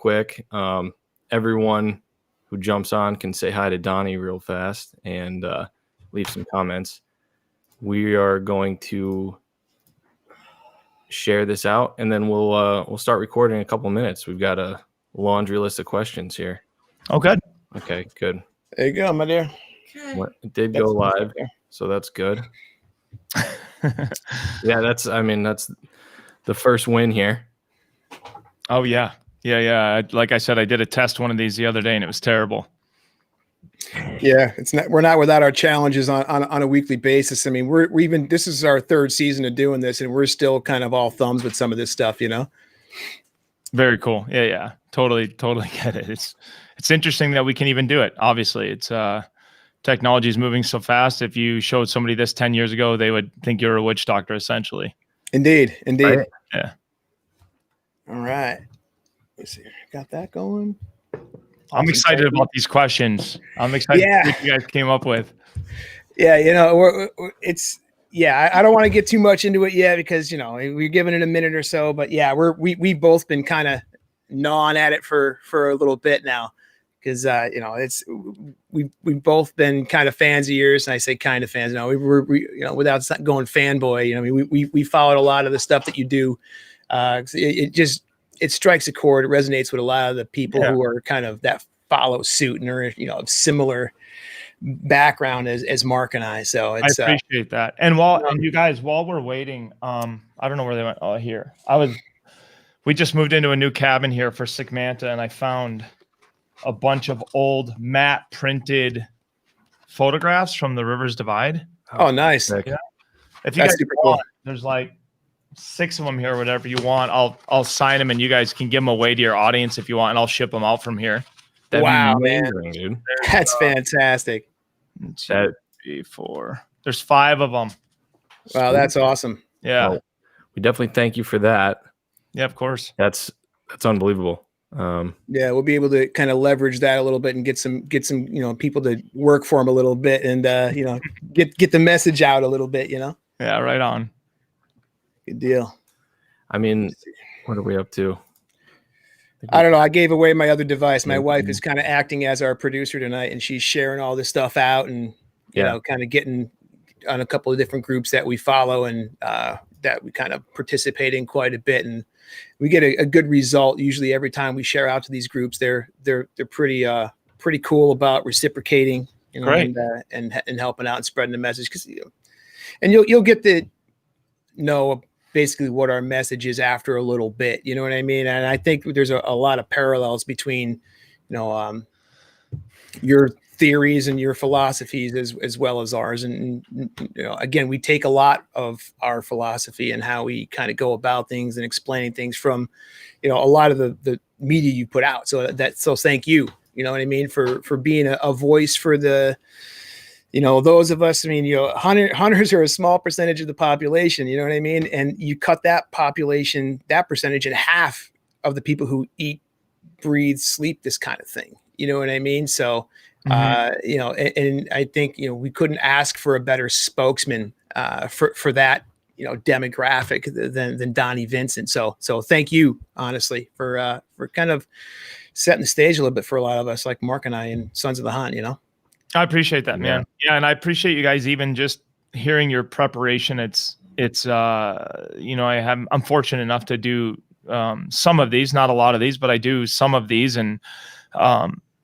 quick. Everyone who jumps on can say hi to Donnie real fast and leave some comments. We are going to share this out, and then we'll start recording in a couple minutes. We've got a laundry list of questions here. Oh, good. Okay, good. There you go, my dear. It did go live, so that's good. Yeah, that's the first win here. Oh, yeah. Yeah. Like I said, I did a test one of these the other day, and it was terrible. Yeah, we're not without our challenges on a weekly basis. I mean, this is our third season of doing this, and we're still kind of all thumbs with some of this stuff, Very cool. Yeah. Totally get it. It's interesting that we can even do it. Obviously, it's technology is moving so fast. If you showed somebody this 10 years ago, they would think you're a witch doctor, essentially. Indeed. Right? Yeah. All right. Let's see. Got that going. I'm excited about these questions. I'm excited to see what you guys came up with. Yeah, I don't want to get too much into it yet because, we're giving it a minute or so, but yeah, we've both been kind of gnawing at it for a little bit now because, we've both been kind of fans of yours. And I say kind of fans, we without going fanboy, we followed a lot of the stuff that you do. It strikes a chord. It resonates with a lot of the people who are kind of that follow suit and are, of similar background as Mark and I. So I appreciate that. And you guys, while we're waiting, I don't know where they went. Oh, here. We just moved into a new cabin here for Sick Manta, and I found a bunch of old matte printed photographs from the Rivers Divide. Oh, nice. Yeah. If you guys want, there's like 6 of them here, whatever you want. I'll sign them, and you guys can give them away to your audience if you want, and I'll ship them out from here. Wow, man, dude. That's fantastic. 2, 3, 4. There's 5 of them. Wow, that's awesome. Yeah. Well, we definitely thank you for that. Yeah, of course. That's unbelievable. Yeah, we'll be able to kind of leverage that a little bit and get some people to work for them a little bit and get the message out a little bit, Yeah, right on. Good deal. I mean, what are we up to? I don't know. I gave away my other device. My wife is kind of acting as our producer tonight, and she's sharing all this stuff out and, kind of getting on a couple of different groups that we follow and that we kind of participate in quite a bit. And we get a good result usually every time we share out to these groups. They're pretty cool about reciprocating, Great. and helping out and spreading the message. And you'll get to know basically what our message is after a little bit, you know what I mean? And I think there's a lot of parallels between, your theories and your philosophies as well as ours. And, again, we take a lot of our philosophy and how we kind of go about things and explaining things from, a lot of the media you put out. So thank you, you know what I mean? For being a voice for the, those of us, hunters are a small percentage of the population, you know what I mean? And you cut that percentage in half of the people who eat, breathe, sleep this kind of thing. You know what I mean? So, and I think, we couldn't ask for a better spokesman for that, demographic than Donnie Vincent. So thank you, honestly, for kind of setting the stage a little bit for a lot of us like Mark and I and Sons of the Hunt, I appreciate that, man. Yeah. And I appreciate you guys even just hearing your preparation. I'm fortunate enough to do some of these, not a lot of these, but I do some of these. And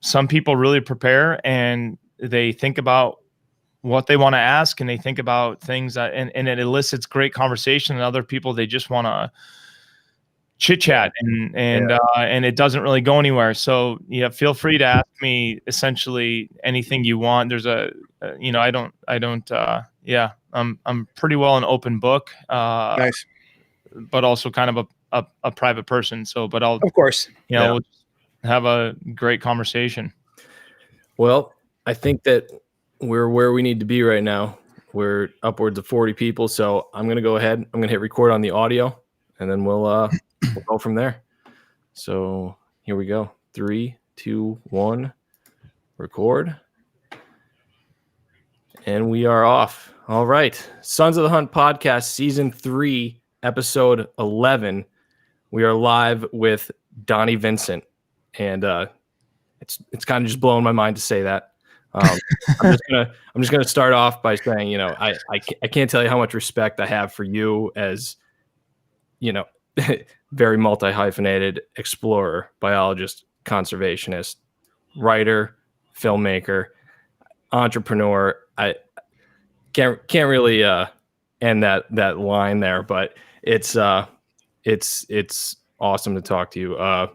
some people really prepare and they think about what they want to ask and they think about things that, and it elicits great conversation. And other people, they just want to chit chat and it doesn't really go anywhere. So feel free to ask me essentially anything you want. There's I'm pretty well an open book, nice, but also kind of a private person. So, but I'll, of course, we'll have a great conversation. Well, I think that we're where we need to be right now. We're upwards of 40 people. So I'm going to go ahead. I'm going to hit record on the audio and then we'll go from there. So here we go. 3, 2, 1, record. And we are off. All right. Sons of the Hunt podcast, season 3, episode 11. We are live with Donnie Vincent. and it's kind of just blowing my mind to say that. I'm just gonna start off by saying, you know, I can't tell you how much respect I have for you as, you know, very multi-hyphenated explorer, biologist, conservationist, writer, filmmaker, entrepreneur. I can't really end that line there, but it's awesome to talk to you. I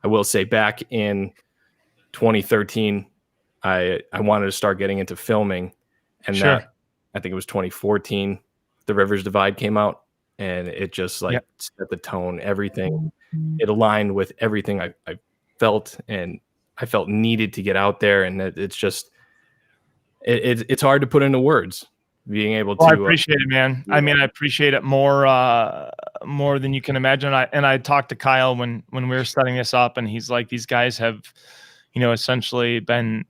will say, back in 2013, I wanted to start getting into filming, and Sure. that, I think it was 2014, The Rivers Divide came out, and it just like set the tone. Everything, it aligned with everything I felt, and I felt needed to get out there. And it's just it's hard to put into words, being able to. I appreciate it, man. I mean, I appreciate it more than you can imagine. I talked to Kyle when we were setting this up, and he's like, these guys have, you know, essentially been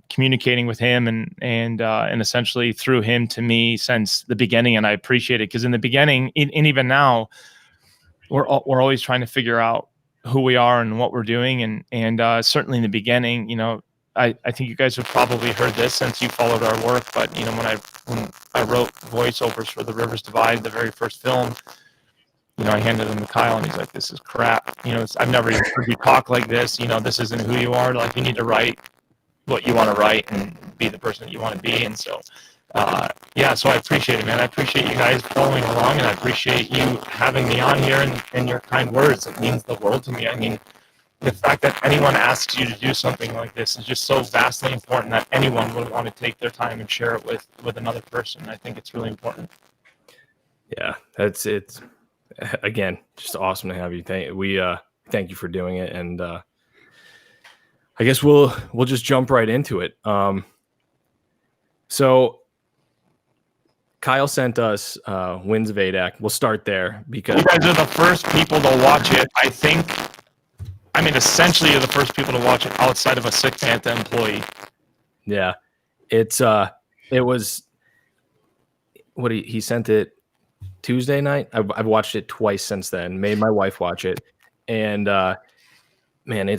communicating with him and essentially through him to me since the beginning. And I appreciate it, because in the beginning, and even now, we're always trying to figure out who we are and what we're doing. And certainly in the beginning, you know, I think you guys have probably heard this since you followed our work, but you know, when I wrote voiceovers for The Rivers Divide, the very first film, you know, I handed them to Kyle, and he's like, "This is crap. You know, I've never even heard you talk like this. You know, this isn't who you are. Like, you need to write what you want to write and be the person that you want to be." And so, yeah, so I appreciate it, man. I appreciate you guys following along, and I appreciate you having me on here and your kind words. It means the world to me. I mean, the fact that anyone asks you to do something like this is just so vastly important that anyone would want to take their time and share it with another person. I think it's really important. Yeah, it's again just awesome to have you. Thank you for doing it, and I guess we'll just jump right into it. So Kyle sent us Winds of Adak. We'll start there because you guys are the first people to watch it. I mean, essentially, you're the first people to watch it outside of a Sick Panther employee. Yeah, it was what he sent it Tuesday night. I've watched it twice since then. Made my wife watch it, and man,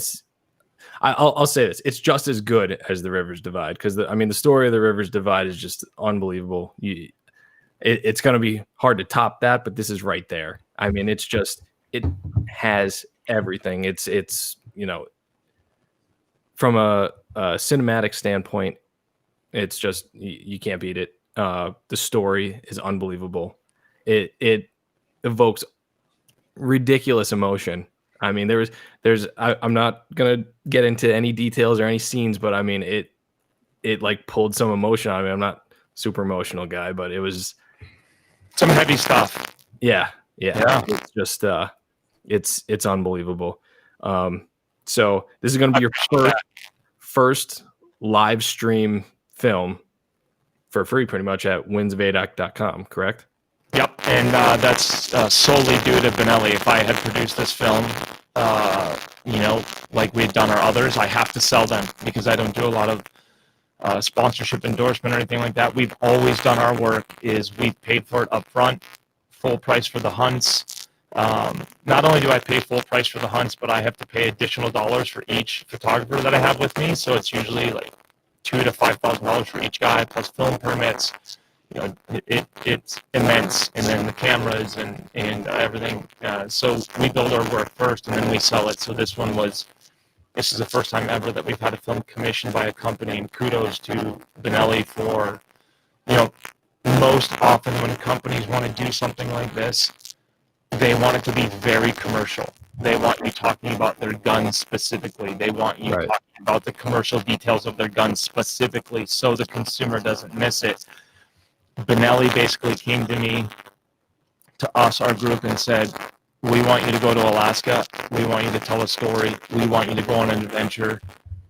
I'll say this: it's just as good as The Rivers Divide, because the story of The Rivers Divide is just unbelievable. It's going to be hard to top that, but this is right there. I mean, it has everything. It's you know, from a cinematic standpoint, it's just you can't beat it. The story is unbelievable. It evokes ridiculous emotion. I mean, I'm not gonna get into any details or any scenes, but I mean, it like pulled some emotion out of me. I'm not a super emotional guy, but it was some heavy stuff. Yeah. It's just it's unbelievable. So this is going to be your first live stream film for free, pretty much, at windsofadak.com, correct? Yep, and that's solely due to Benelli. If I had produced this film, you know, like we'd done our others, I have to sell them because I don't do a lot of sponsorship, endorsement, or anything like that. We've always done our work is we've paid for it up front, full price for the hunts. Not only do I pay full price for the hunts, but I have to pay additional dollars for each photographer that I have with me. So it's usually like $2,000 to $5,000 for each guy, plus film permits. You know, it's immense, and then the cameras and everything. So we build our work first, and then we sell it. So this is the first time ever that we've had a film commissioned by a company, and kudos to Benelli for, you know, most often when companies want to do something like this, they want it to be very commercial. They want you talking about their guns specifically. They want you talking about the commercial details of their guns specifically, so the consumer doesn't miss it. Benelli basically came to me, to us, our group, and said, "We want you to go to Alaska. We want you to tell a story. We want you to go on an adventure.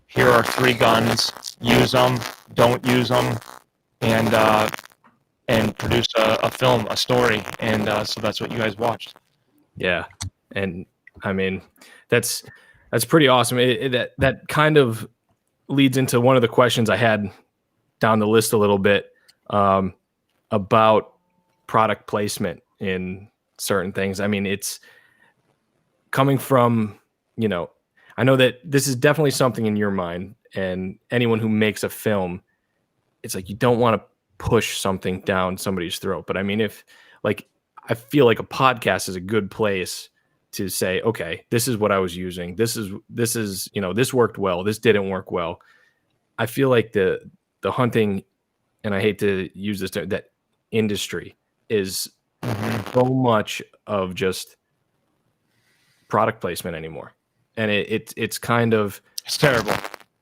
Here are 3 guns. Use them. Don't use them, and produce a film, a story." And so that's what you guys watched. Yeah, and I mean, that's pretty awesome. That kind of leads into one of the questions I had down the list a little bit, about product placement in certain things. I mean, it's coming from, you know, I know that this is definitely something in your mind, and anyone who makes a film, it's like you don't want to push something down somebody's throat. But I mean, if like, I feel like a podcast is a good place to say, okay, this is what I was using. This is, this worked well. This didn't work well. I feel like the hunting, and I hate to use this term, that industry is so much of just product placement anymore. And it's kind of, It's terrible.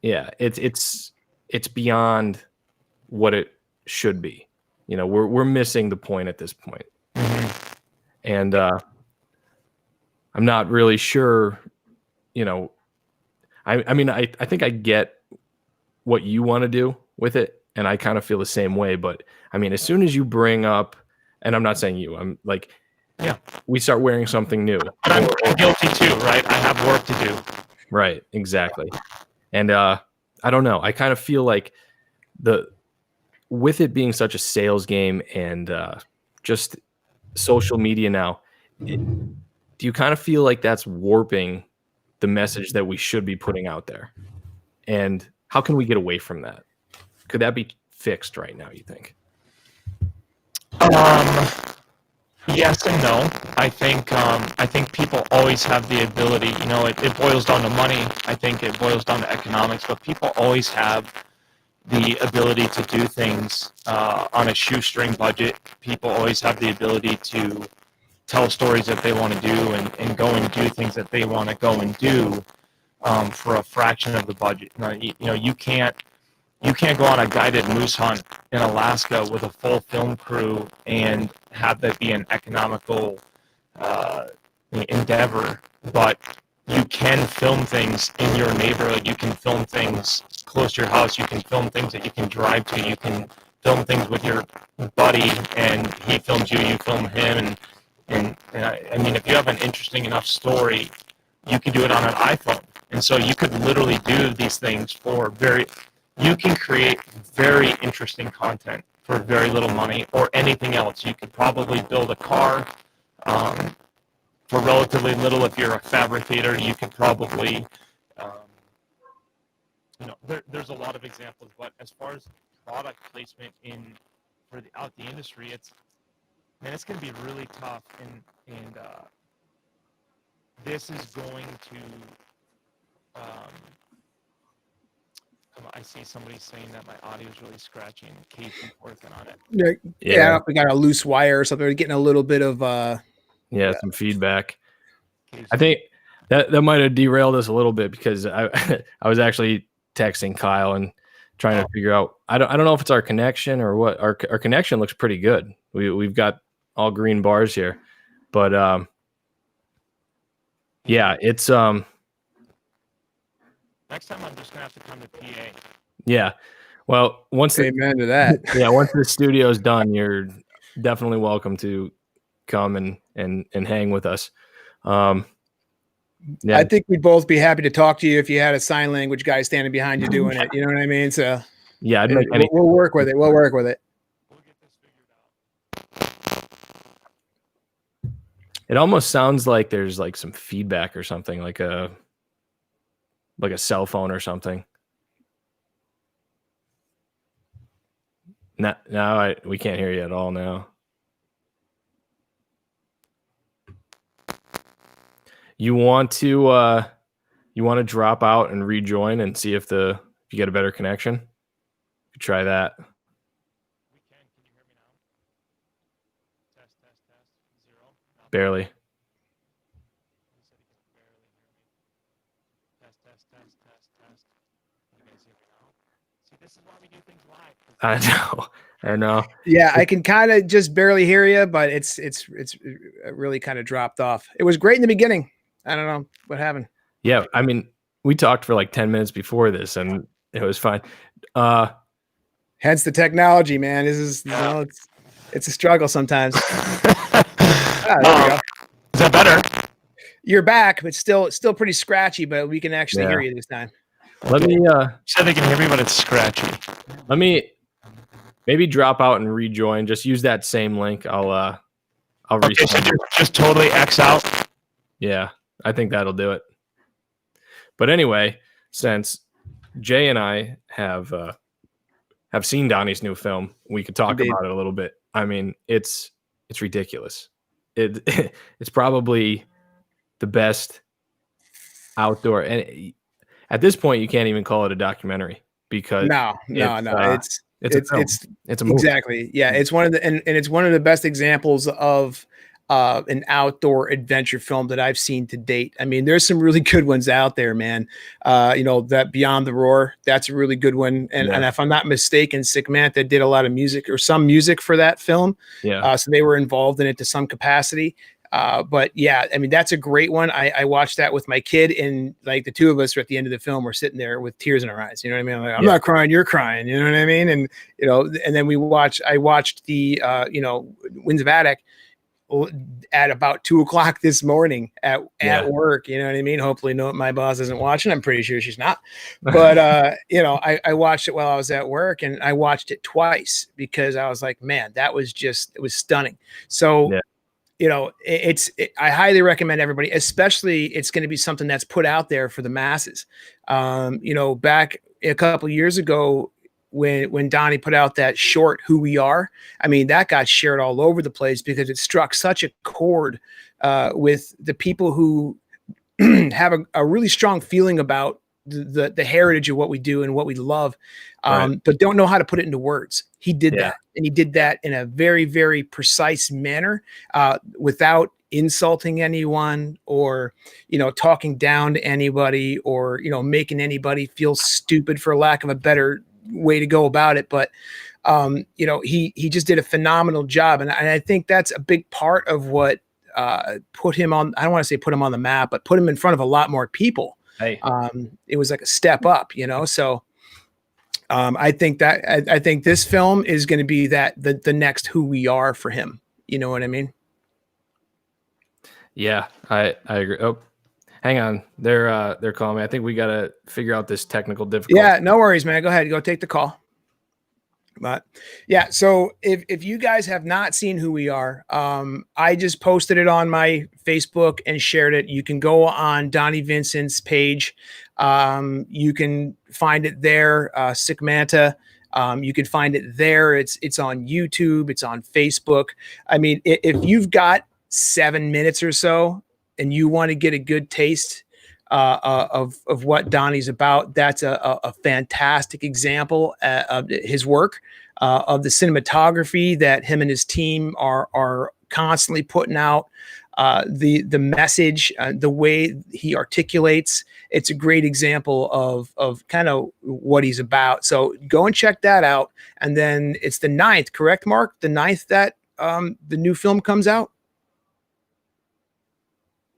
yeah, it's beyond what it should be. We're missing the point at this point. And I'm not really sure, I mean, I think I get what you want to do with it, and I kind of feel the same way. But I mean, as soon as you bring up, and I'm not saying you, I'm like, Yeah. we start wearing something new. But I'm guilty too, right? I have work to do. Right, exactly. And I don't know. I kind of feel like with it being such a sales game and just social media now, do you kind of feel like that's warping the message that we should be putting out there? And how can we get away from that? Could that be fixed right now, you think? Yes and no. I think people always have the ability, it boils down to money. I think it boils down to economics, but people always have the ability to do things on a shoestring budget. People always have the ability to tell stories that they want to do and go and do things that they want to go and do for a fraction of the budget. You can't go on a guided moose hunt in Alaska with a full film crew and have that be an economical endeavor, but you can film things in your neighborhood. You can film things close to your house. You can film things that you can drive to. You can film things with your buddy, and he films you, you film him. And I mean, if you have an interesting enough story, you can do it on an iPhone. And so you could literally do these things you can create very interesting content for very little money, or anything else. You could probably build a car for relatively little. If you're a fabricator, you could probably, there's a lot of examples. But as far as product placement out the industry, it's going to be really tough. And this is going to. I see somebody saying that my audio is really scratchy, and Kate's working on it. Yeah, we got a loose wire or something. We're getting a little bit of some feedback. I think that might have derailed us a little bit, because I was actually texting Kyle and trying to figure out. I don't know if it's our connection or what. Our connection looks pretty good. We've got all green bars here, but yeah, it's Next time I'm just gonna have to come to PA. Yeah. Well, once amen to that. Once the studio's done, you're definitely welcome to come and hang with us. I think we'd both be happy to talk to you if you had a sign language guy standing behind you doing it. You know what I mean? So yeah, we'll work with it. We'll work with it. We'll get this figured out. It almost sounds like there's like some feedback or something, like a cell phone or something. Now we can't hear you at all now. You want to drop out and rejoin and see if you get a better connection? You could try that. We can. Can you hear me now? Test. 0. Barely. He said he can barely hear me. Test. You guys hear me now? See, this is why we do things live. I know. Yeah, I can kind of just barely hear you, but it's really kind of dropped off. It was great in the beginning. I don't know what happened. Yeah, I mean, we talked for like 10 minutes before this, and it was fine. Hence the technology, man. This is it's a struggle sometimes. There we go. Is that better? You're back, but still pretty scratchy, but we can actually hear you this time. Let me Said they can hear me, but it's scratchy. let me maybe drop out and rejoin. Just use that same link. I'll Okay, so restart. just totally X out. Yeah, I think that'll do it. But anyway, since Jay and I have seen Donnie's new film, we could talk Indeed. about it a little bit. I mean, it's ridiculous. It's probably the best outdoor, and at this point, you can't even call it a documentary because it's a movie. Exactly. Yeah, it's one of the and it's one of the best examples of an outdoor adventure film that I've seen to date. I mean, there's some really good ones out there, man. That Beyond the Roar, that's a really good one. And if I'm not mistaken, Sick Manta did a lot of music or some music for that film. Yeah. So they were involved in it to some capacity. But yeah, I mean, that's a great one. I watched that with my kid, and like the two of us are at the end of the film, we're sitting there with tears in our eyes. You know what I mean? I'm like, I'm not crying, you're crying. You know what I mean? And, and then I watched the, Winds of Adak at about 2:00 this morning at work. You know what I mean? Hopefully my boss isn't watching. I'm pretty sure she's not, but, I watched it while I was at work, and I watched it twice because I was like, man, it was stunning. So, I highly recommend everybody, especially it's going to be something that's put out there for the masses. Back a couple years ago, when Donnie put out that short, Who We Are, I mean, that got shared all over the place because it struck such a chord with the people who have a really strong feeling about the heritage of what we do and what we love, but don't know how to put it into words. He did that, and he did that in a very, very precise manner, without insulting anyone or, talking down to anybody or, making anybody feel stupid, for lack of a better way to go about it. But, he just did a phenomenal job. And I think that's a big part of what put him on, I don't want to say put him on the map, but put him in front of a lot more people. Hey. It was like a step up, so I think this film is going to be the next Who We Are for him. You know what I mean? Yeah, I agree. Oh, hang on. They're calling me. I think we got to figure out this technical difficulty. Yeah, no worries, man. Go ahead. Go take the call. But yeah, so if you guys have not seen Who We Are, I just posted it on my Facebook and shared it. You can go on Donnie Vincent's page. You can find it there. Sick Manta. You can find it there. It's on YouTube. It's on Facebook. I mean, if you've got 7 minutes or so and you want to get a good taste of what Donnie's about, that's a fantastic example of his work, of the cinematography that him and his team are constantly putting out, the message, the way he articulates. It's a great example of kind of what he's about. So go and check that out. And then it's the 9th, correct, Mark? The 9th that the new film comes out.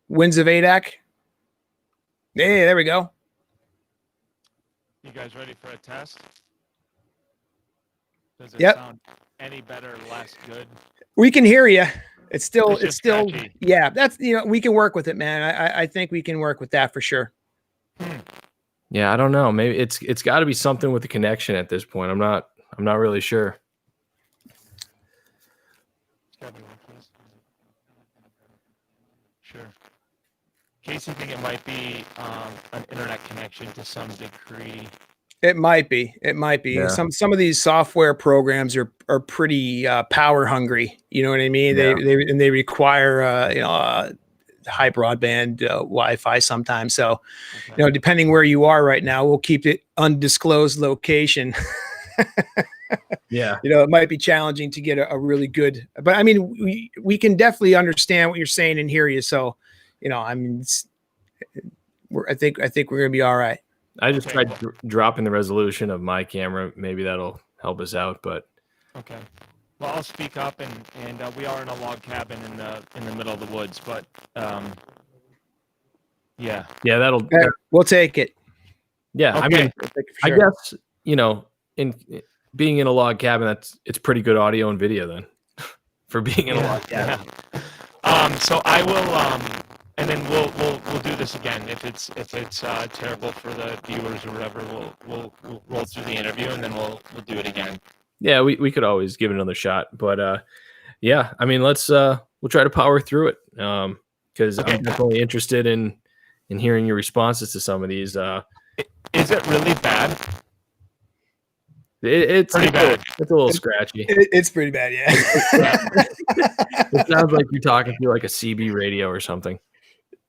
Winds of Adak. Hey, there we go. You guys ready for a test? Does it Yep. sound any better, less good? We can hear you. It's still, catchy. yeah, that's, we can work with it, man. I think we can work with that for sure. Yeah, I don't know. Maybe it's got to be something with the connection at this point. I'm not really sure. Sure. Casey, think it might be an internet connection to some degree. It might be. Yeah. Some of these software programs are pretty power hungry. You know what I mean? Yeah. They require high broadband Wi-Fi sometimes. So, Okay. depending where you are right now, we'll keep it undisclosed location. Yeah. It might be challenging to get a really good, but I mean, we can definitely understand what you're saying and hear you. So, I mean, I think we're gonna be all right. I just tried dropping the resolution of my camera. Maybe that'll help us out. But Okay. Well, I'll speak up, and we are in a log cabin in the middle of the woods, but yeah. yeah, that'll. Okay, we'll take it. Yeah, I Okay. mean, We'll take it for I sure. guess in being in a log cabin, it's pretty good audio and video then, for being in a log cabin. Yeah. So I will and then we'll do this again. If it's terrible for the viewers or whatever, we'll roll through the interview and then we'll do it again. Yeah, we could always give it another shot, but yeah, I mean, we'll try to power through it, because Okay. I'm definitely interested in and hearing your responses to some of these. Is it really bad? It's pretty bad. It's a little scratchy. It's pretty bad, yeah. It sounds like you're talking through like a CB radio or something.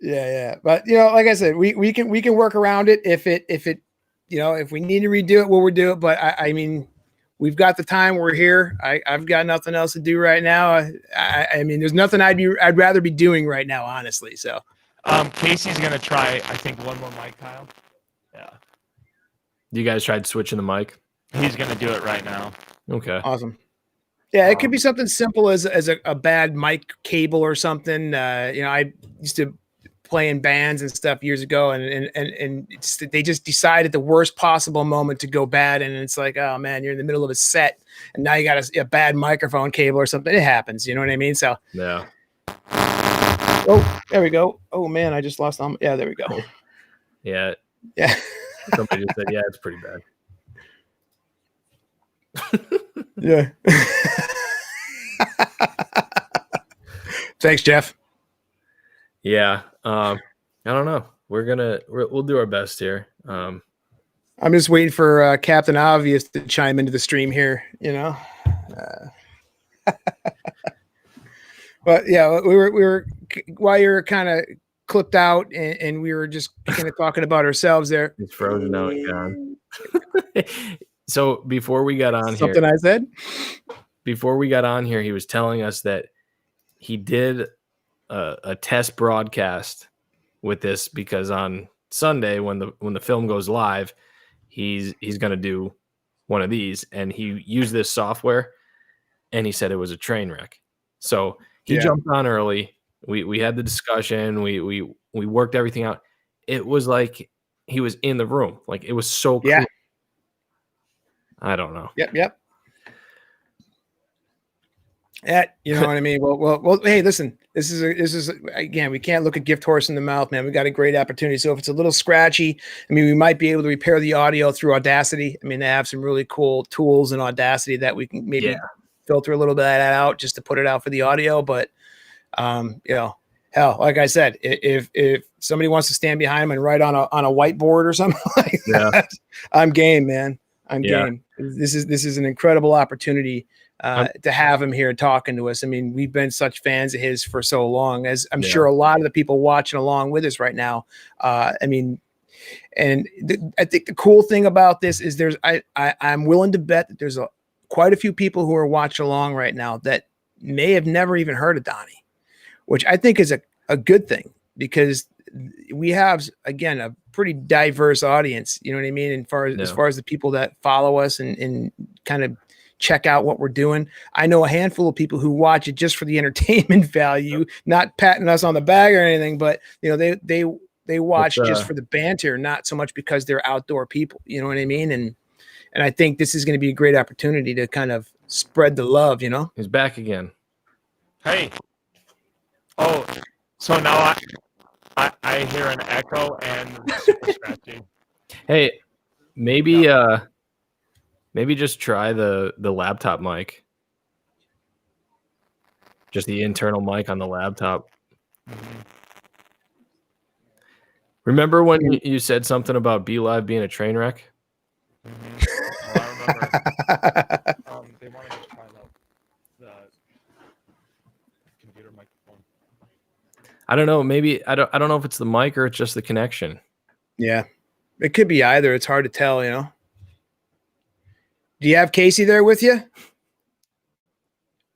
Yeah. But like I said, we can work around it if we need to redo it, we'll redo it. But I mean, we've got the time. We're here. I've got nothing else to do right now. I mean, there's nothing I'd rather be doing right now, honestly. So, Casey's gonna try. I think one more mic, Kyle. Yeah. You guys tried switching the mic? He's gonna do it right now. Okay. Awesome. Yeah, it could be something simple as a bad mic cable or something. I used to play in bands and stuff years ago, and they just decide at the worst possible moment to go bad, and it's like, oh man, you're in the middle of a set, and now you got a bad microphone cable or something. It happens, you know what I mean? So yeah. Oh, there we go. Oh man, I just lost them. Yeah, there we go. Yeah. Yeah. Somebody just said, yeah, it's pretty bad. Yeah. Thanks, Jeff. Yeah. I don't know. We'll do our best here. I'm just waiting for Captain Obvious to chime into the stream here, But yeah, we were while you're kind of clipped out and we were just kind of talking about ourselves there. It's frozen out and gone. So before we got on Something I said? Before we got on here, he was telling us that he did a test broadcast with this because on Sunday when the film goes live, he's going to do one of these, and he used this software, and he said it was a train wreck. So he jumped on early. We had the discussion. We worked everything out. It was like he was in the room. Like it was so cool. I don't know. Yep. You know what I mean? Well. Hey, listen. This is again. We can't look a gift horse in the mouth, man. We got a great opportunity. So if it's a little scratchy, I mean, we might be able to repair the audio through Audacity. I mean, they have some really cool tools in Audacity that we can maybe filter a little bit of that out just to put it out for the audio. But hell, like I said, if somebody wants to stand behind him and write on a whiteboard or something like that, I'm game, man. I'm game. This is an incredible opportunity to have him here talking to us. I mean, we've been such fans of his for so long, as I'm sure a lot of the people watching along with us right now. I mean, and I think the cool thing about this is I'm willing to bet that there's quite a few people who are watching along right now that may have never even heard of Donnie, which I think is a good thing, because we have, again, a pretty diverse audience, you know what I mean? As far as the people that follow us and kind of check out what we're doing. I know a handful of people who watch it just for the entertainment value, not patting us on the back or anything, but they watch just for the banter, not so much because they're outdoor people, you know what I mean? And I think this is going to be a great opportunity to kind of spread the love, He's back again. Hey. Oh, so now I hear an echo and super scratchy. Hey, maybe just try the laptop mic. Just the internal mic on the laptop. Mm-hmm. Remember when you said something about Be Live being a train wreck? Mm-hmm. Well, I remember. They want to just try the computer microphone. I don't know. Maybe I don't know if it's the mic or it's just the connection. Yeah, it could be either. It's hard to tell, Do you have Casey there with you?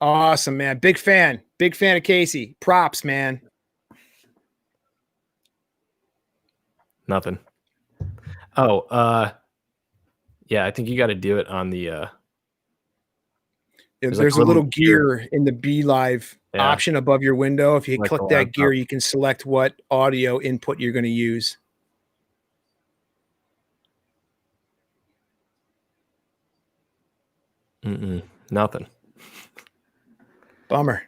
Awesome, man. Big fan of Casey. Props, man. Nothing. Oh, yeah, I think you got to do it on the there's a little gear in the Be Live option above your window. If you click that gear, you can select what audio input you're going to use. Nothing. Bummer.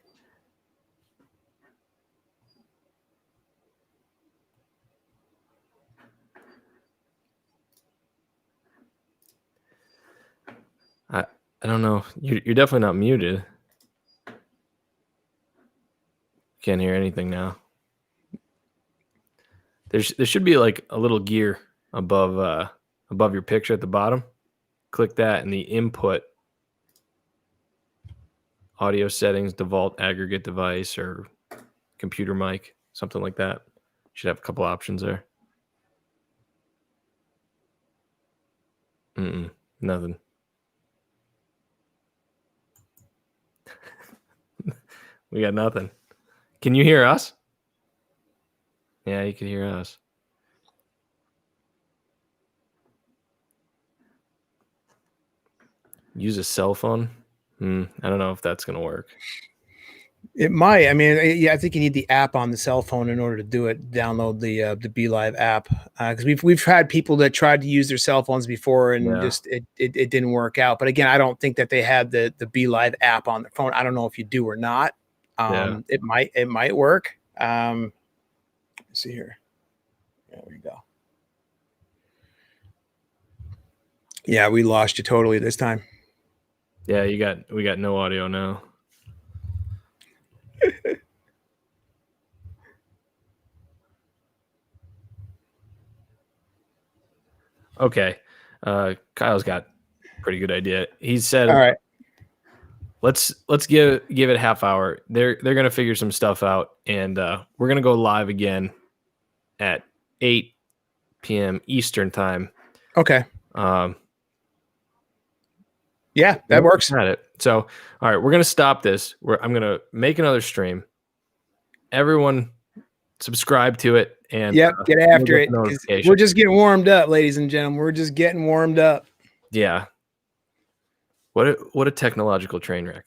I don't know. You're definitely not muted. Can't hear anything now. There should be like a little gear above your picture at the bottom. Click that, and the input audio settings, default aggregate device, or computer mic, something like that. Should have a couple options there. Nothing. We got nothing. Can you hear us? Yeah, you can hear us. Use a cell phone? I don't know if that's going to work. It might. I mean, yeah, I think you need the app on the cell phone in order to do it. Download the Be Live app, because we've had people that tried to use their cell phones before and just it didn't work out. But again, I don't think that they had the Be Live app on their phone. I don't know if you do or not. It might work. Let's see here. There we go. Yeah, we lost you totally this time. Yeah, we got no audio now. Okay. Kyle's got a pretty good idea. He said, all right, let's give it a half hour. They're gonna figure some stuff out, and we're gonna go live again at 8 p.m. Eastern time. Okay. Yeah, that works. At it. So, all right, we're gonna stop this. I'm gonna make another stream. Everyone, subscribe to it, and get after it. We're just getting warmed up, ladies and gentlemen. We're just getting warmed up. Yeah. What a technological train wreck.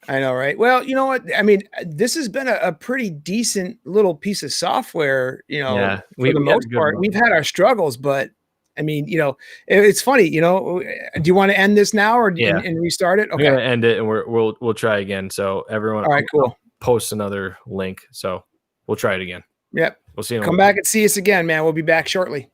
I know, right? Well, you know what? I mean, this has been a pretty decent little piece of software, for the most part. We've had our struggles, but I mean, it's funny, do you want to end this now or and restart it? Okay. We're gonna end it, and we'll try again. So everyone, all right, cool. I'll post another link. So we'll try it again. Yep. We'll see you. Come back and see us again, man. We'll be back shortly.